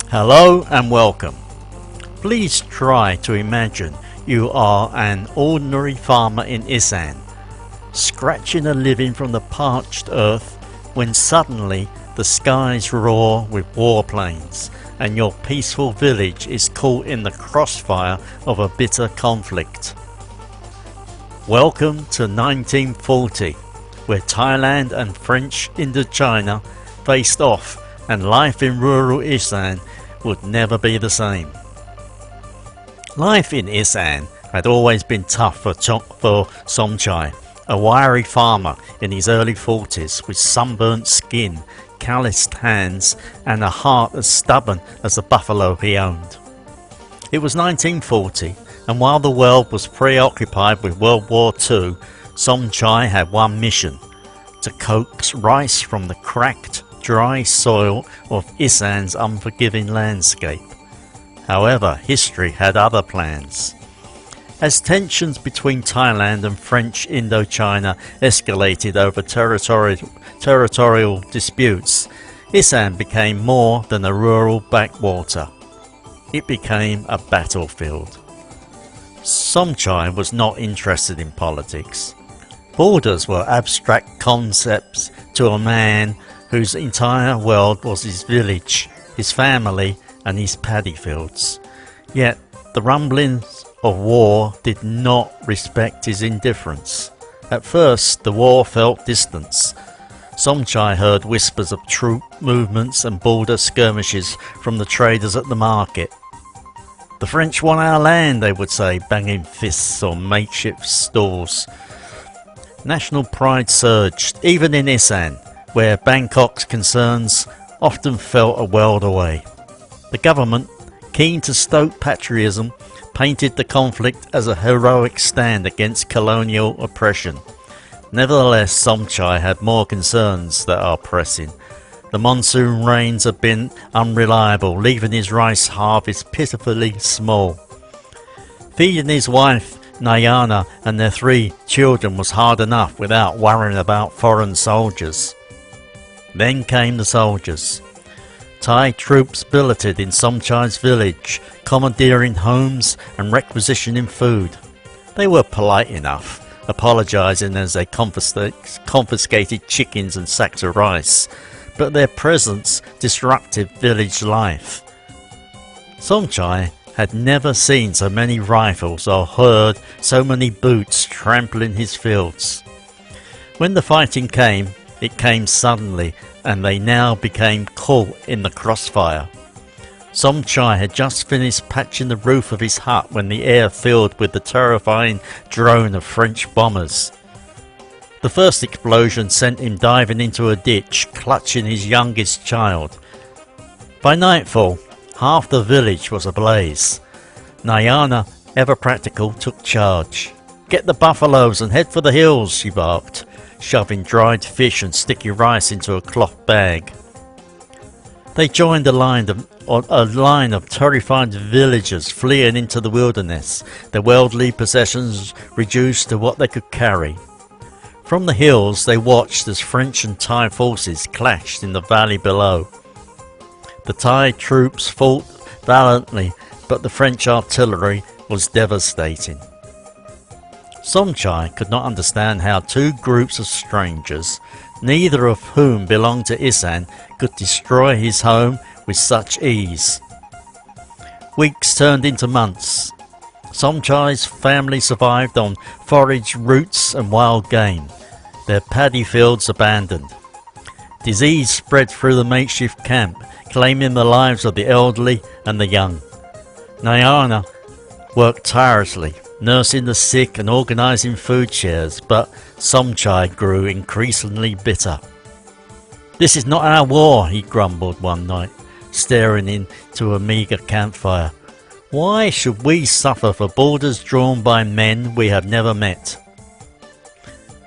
Hello and welcome. Please try to imagine you are an ordinary farmer in Isaan, scratching a living from the parched earth when suddenly the skies roar with warplanes and your peaceful village is caught in the crossfire of a bitter conflict. Welcome to 1940, where Thailand and French Indochina faced off and life in rural Isaan would never be the same. Life in Isaan had always been tough for Somchai, a wiry farmer in his early 40s with sunburnt skin, calloused hands and a heart as stubborn as the buffalo he owned. It was 1940, and while the world was preoccupied with World War II, Somchai had one mission: to coax rice from the cracked, dry soil of Isaan's unforgiving landscape. However, history had other plans. As tensions between Thailand and French Indochina escalated over territorial disputes, Isaan became more than a rural backwater. It became a battlefield. Somchai was not interested in politics. Borders were abstract concepts to a man whose entire world was his village, his family and his paddy fields. Yet the rumblings of war did not respect his indifference. At first the war felt distance. Somchai heard whispers of troop movements and border skirmishes from the traders at the market. "The French want our land," they would say, banging fists on makeshift stores. National pride surged, even in Isaan, where Bangkok's concerns often felt a world away. The government, keen to stoke patriotism, painted the conflict as a heroic stand against colonial oppression. Nevertheless, Somchai had more concerns that are pressing. The monsoon rains had been unreliable, leaving his rice harvest pitifully small. Feeding his wife Nayana and their 3 children was hard enough without worrying about foreign soldiers. Then came the soldiers. Thai troops billeted in Somchai's village, commandeering homes and requisitioning food. They were polite enough, apologising as they confiscated chickens and sacks of rice, but their presence disrupted village life. Somchai had never seen so many rifles or heard so many boots trampling his fields. When the fighting came, it came suddenly, and they now became caught in the crossfire. Somchai had just finished patching the roof of his hut when the air filled with the terrifying drone of French bombers. The first explosion sent him diving into a ditch, clutching his youngest child. By nightfall, half the village was ablaze. Nayana, ever practical, took charge. "Get the buffaloes and head for the hills," she barked, shoving dried fish and sticky rice into a cloth bag. They joined a line of terrified villagers fleeing into the wilderness, their worldly possessions reduced to what they could carry. From the hills they watched as French and Thai forces clashed in the valley below. The Thai troops fought valiantly, but the French artillery was devastating. Somchai could not understand how 2 groups of strangers, neither of whom belonged to Isaan, could destroy his home with such ease. Weeks turned into months. Somchai's family survived on foraged roots and wild game, their paddy fields abandoned. Disease spread through the makeshift camp, claiming the lives of the elderly and the young. Nayana worked tirelessly, nursing the sick and organising food shares, but Somchai grew increasingly bitter. "This is not our war," he grumbled one night, staring into a meagre campfire. "Why should we suffer for borders drawn by men we have never met?"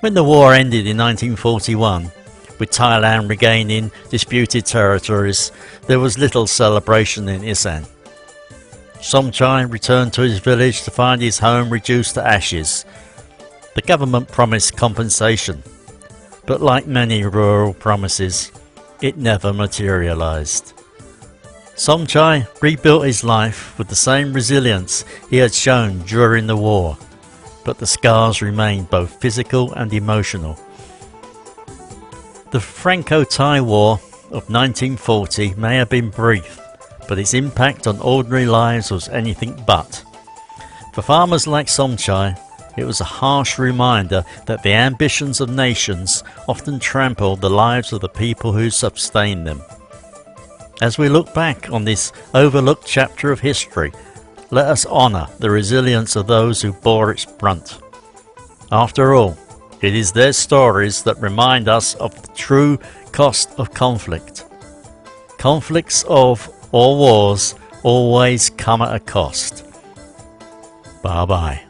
When the war ended in 1941, with Thailand regaining disputed territories, there was little celebration in Isaan. Somchai returned to his village to find his home reduced to ashes. The government promised compensation, but like many rural promises, it never materialised. Somchai rebuilt his life with the same resilience he had shown during the war, but the scars remained both physical and emotional. The Franco-Thai War of 1940 may have been brief, but its impact on ordinary lives was anything but. For farmers like Somchai, it was a harsh reminder that the ambitions of nations often trample the lives of the people who sustain them. As we look back on this overlooked chapter of history, let us honour the resilience of those who bore its brunt. After all, it is their stories that remind us of the true cost of conflict. Conflicts or wars always come at a cost. Bye bye.